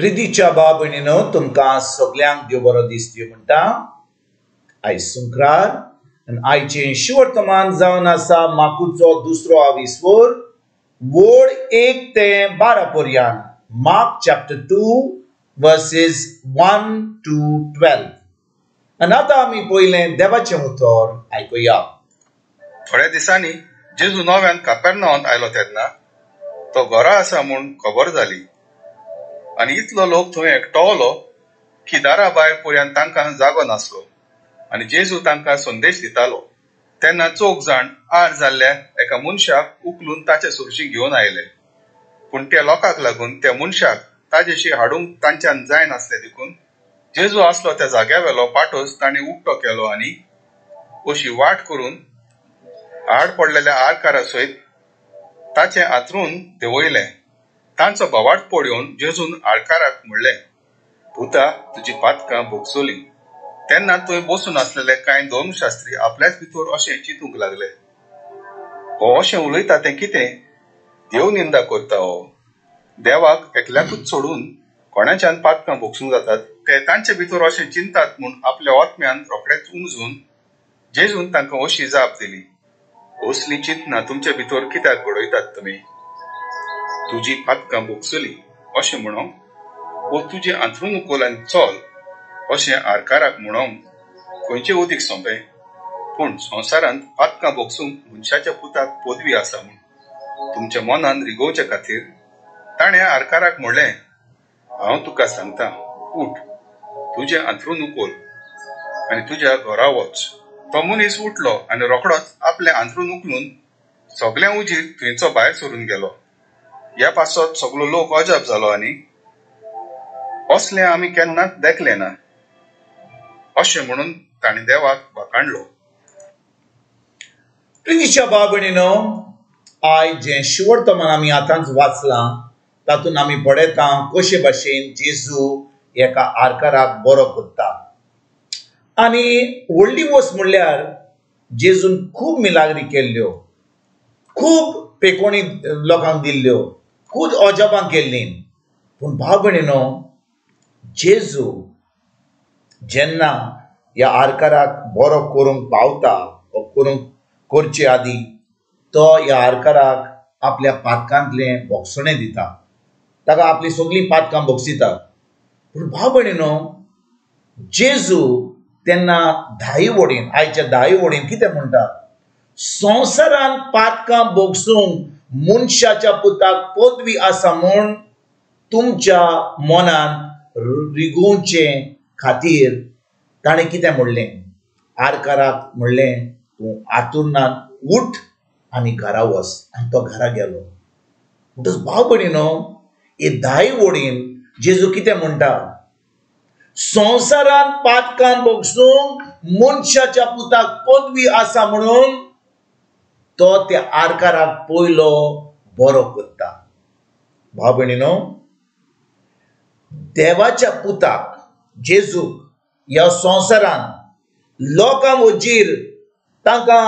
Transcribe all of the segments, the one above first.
प्रितीच्या भाव भयणीनो तुमकां सगळ्यांक देव बरो दीस दिवं म्हणटा। आयज सुंक्रार आनी आयचें शिवर्तमान जावन आसा माकूचो दुसरो आविस्वोर वोड 1 ते 12 पर्यंत। Mark chapter 2 versus 1 to 12। आनी आतां आमी पयलें देवाचें उतर आयकुया। थोड्या दिसांनी जेजू नव्यान कपेर्नाउमांत आयलो तेन्ना तो घरा आसा म्हूण खबर जाली आनी इतलो लोक थंय एकटवलो की दारा भायर पर्यंत तांकां जागो नासलो। आनी जेजू तांकां संदेश दितालो तेन्ना 4 जाण आड जाल्ल्या एका मनशाक उखलून ताचे सुरशी घेवन आयले। पूण त्या लोकांक लागून त्या मनशाक ताजेशी हाडूंक तांच्यान जाय नासले देखून जेजू आसलो त्या जाग्यावेलो पाटोस ताणें उक्तो केलो आनी अशी वाट करून आड पडलेल्या आरकारा सयत ताचे आंतरून देंवयलें। तांचो बोवाळ पळोवन जेजून आडकाराक म्हणलें, पुता तुजी पातकां भोगसोली। तेन्ना थंय बसून आसलेले कांय धर्मशास्त्री आपल्याच भितर अशें चिंतूंक लागले, हो अशें उलयता तें कितें? देव निंदा करता हो। देवाक एकल्याकूच सोडून कोणाच्यान पातकां भोगसूंक जातात ते तांचे भितर अशें चिंतात म्हूण आपल्या ओतम्यान रोखडेच उमजून जेजून तांकां अशी जाप दिली, असली चिंतना तुमचे भितर कित्याक घडयतात तुमी? तुजी पातकां भोगसली अशें म्हणून वो तुजे आंतरून उखल आनी चल अशें आरकाराक म्हणून खंयचे उदीक सोंपें? पूण संवसारांत पातकां भोगसूंक मनशाच्या पुताक पदवी आसा म्हूण तुमच्या मनान रिगोवचे खातीर ताणें आरकाराक म्हणलें, हांव तुका सांगता, उठ, तुजें आंतरून उखल आनी तुज्या घरा वच। तो मनीस उठलो आनी रोखडोच आपलें आंतरून उखलून सगळें उजीर थंयचो भायर सरून गेलो। ह्या पासत सगळो लोक अजाप जालो आनी असलें आमी केन्नाच देखलें ना अशें म्हणून ताणें देवाक वाखाणलो। प्रितीच्या भाव भयणीनो, आयज जें शिवर्तमान आमी आतांच वाचलां तातूंत आमी पळयता कशे भाशेन जेजू एका आरकाराक बरो करता। आनी व्हडली वस्त म्हणल्यार जेजून खूब मिलाग्री केल्ल्यो, खूब पेकोणी लोकांक दिल्ल्यो, खूब अजापां केल्लीं। पूण भाव भयणीनो, जेजू जेन्ना ह्या आरकाराक बरो करूंक पावता करचे आदीं तो ह्या आरकाराक आपल्या पातकांतलें भोगसणें दिता, ताका आपली सगळीं पातकां भोगसिता। पूण भाव भयणीनो, जेजू तेन्ना 10 वडीन आयच्या 10 वडीन कितें म्हणटा? संवसारान पातकां भोगसूंक मनशाच्या पुताक पदवी आसा म्हूण तुमच्या मनान रिगोवचे खातीर ताणें कितें म्हणलें? आरकाराक म्हणलें, तूं आंतरुणान उठ आनी घरा वच। आनी तो घरा गेलो। म्हणटच भाव भयणीनो, हे 10 वडीन जेजू कितें म्हणटा? संवसारान पातकां भोगसूंक मनशाच्या पुताक पदवी आसा म्हणून तो त्या आरकाराक पयलो बरो करता। भाव भयणीनो, देवाच्या पुताक जेजूक ह्या संवसारान लोकां वजीर तांकां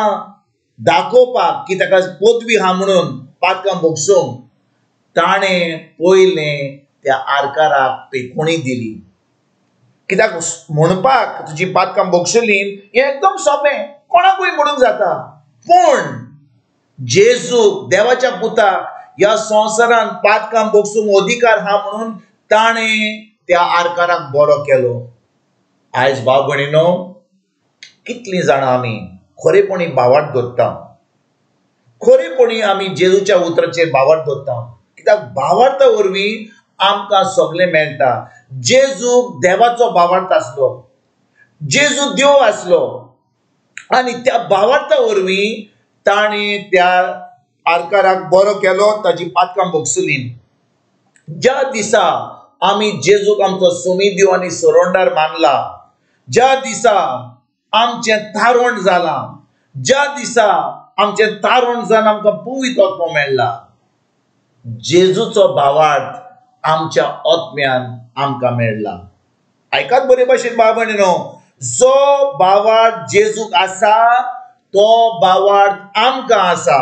दाखोवपाक की ताका पदवी आहा म्हणून पातकां भोगसूंक ताणें पयलें त्या आरकाराक पेकोणी दिली। कित्याक म्हणपाक तुजी पातकां भोगसलीं हें एकदम सोंपें, कोणाकूय म्हणूंक जाता। पूण जेजूक देवाच्या पुताक ह्या संवसारान पातकां भोगसूंक अधिकार आहा म्हणून ताणें त्या आरकाराक बरो केलो। आयज भाव भयणीनो, कितलीं जाणां आमी खरेपणी भावार्थ धरता, खरेपणी आमी जेजूच्या उतराचेर भावार्थ धरता। कित्याक भावार्था वरवीं आमकां सगळें मेळटा। जेजूक देवाचो भावार्थ आसलो, जेजू देव आसलो आनी त्या भावार्था वरवीं ताणें त्या आरकाराक बरो केलो, ताजी पातकां भोगसलीं। ज्या दिसा आमी जेजूक आमचो सोमी देव आनी सरोंडार मानला, ज्या दिसा आमचें तारण जालां, ज्या दिसा आमचें तारण जावन आमकां पवित्र आत्मो मेळ्ळा, जेजूचो भावार्थ आमच्या आत्म्यान आमकां मेळ्ळा। आयकात बरे भाशेन भाव भयणीनो, जो भावार्थ जेजूक आसा तो भावार्थ आमकां आसा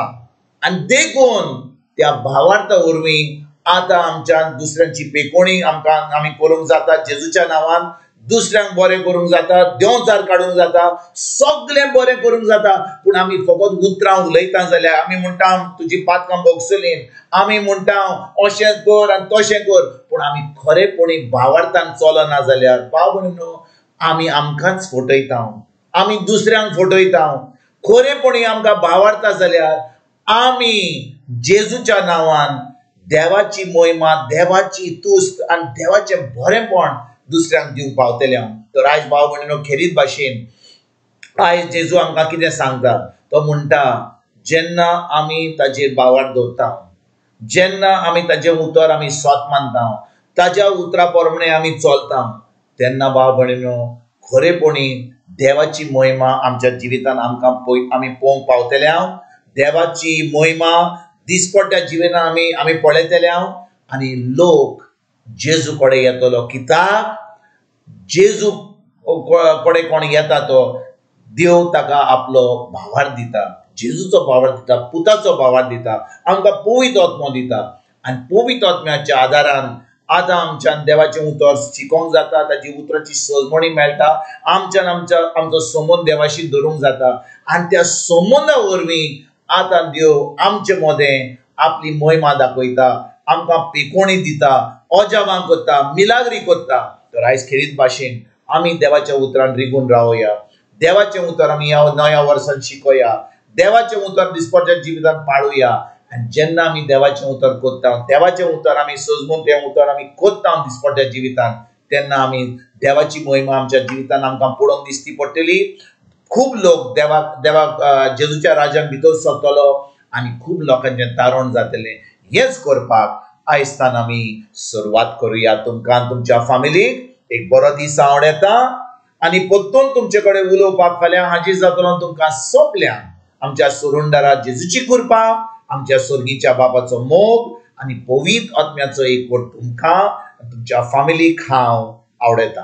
आनी देखून त्या भावार्था वरवीं आतां आमच्यान दुसऱ्यांची पेकोणी आमी करूंक जाता जेजूच्या नांवान, दुसऱ्यांक बरें करूंक जाता, देंवचार काडूंक जाता, सगळें बरें करूंक जाता. पूण आमी फकत उतरां उलयता जाल्यार आमी म्हणटा तुजी पातकां बोगसलीं, आमी म्हणटा अशें कर आनी तशें कर, पूण आमी खरेपणी भावार्थान चलना जाल्यार भाव भयणीनो आमी आमकांच फटयता, आमी दुसऱ्यांक फटयता. खरेपणी आमकां भावार्था जाल्यार आमी जेजूच्या नांवान देवाची महिमा, देवाची तुस्त आनी देवाचें बरेंपण दुसऱ्यांक दिवंक पावतले. तर आयज भाव भयणीनो खेरीत भाशेन आयज जेजू आमकां कितें सांगता, तो म्हणटा जेन्ना आमी ताजेर भावार्थ दवरता, जेन्ना आमी ताजें उतर आमी स्वत मानता, ताज्या उतरा प्रमाणे आमी चलता, तेन्ना भाव भयणीनो खरेपणी देवाची महिमा आमच्या जिवितान आमकां आमी पळोवंक पावतले. देवाची महिमा दिसपट्ट्या जिवितान आमी पळयतले आनी लोक जेजू कडेन येतलो. कित्याक जेजू कडेन कोण येता तो देव ताका आपलो भावार्थ दिता, जेजूचो भावार्थ दिता, पुताचो भावार्थ दिता, आमकां पवित्र आत्मो दिता. आनी पवित्र आत्म्याच्या आदारान आतां आमच्यान देवाचें उतर शिकोवंक जाता, ताची उतराची सोजमणी मेळटा, आमच्यान आमचो संबंद देवाशी धरूंक जाता. आनी त्या संबंदा वरवीं आतां देव आमचे मोदें आपली महिमा दाखयता, आमकां पेकोणी दिता, अजापां करता, मिलाग्री करता. तर आयज खेरीत भाशेन आमी देवाच्या उतरान रिगून रावया, देवाचें उतर आमी ह्या नव्या वर्सान शिकोया, देवाचें उतर दिसपट्ट्या जिवितान पाळुया. आनी जेन्ना आमी देवाचें उतर कोत्ता, देवाचें उतर आमी सजमून तें उतर आमी कोत्ता दिसपट्ट्या जिवितान, तेन्ना आमी देवाची महिमा आमच्या जिवितान आमकां पळोवंक दिसती पडटली. खूब लोक देवाक जेजूच्या राज्यान भितर सरतलो आनी खूब लोकांचें तारण जातलें. हेंच करपाक आयजतान आमी सुरवात करुया. तुमकां तुमच्या फॅमिलीक एक बरो दीस आवड येता आनी परतून तुमचे कडेन उलोवपाक फाल्यां हाजीर जातलो तुमकां सगल्यांक. आमच्या सुरुंडरा जेजूची कृपा, आमच्या स्वर्गीच्या बापाचो मोग आनी पवित्र आत्म्याचो एक वट तुमकां तुमच्या फॅमिलीक हांव आवडयता.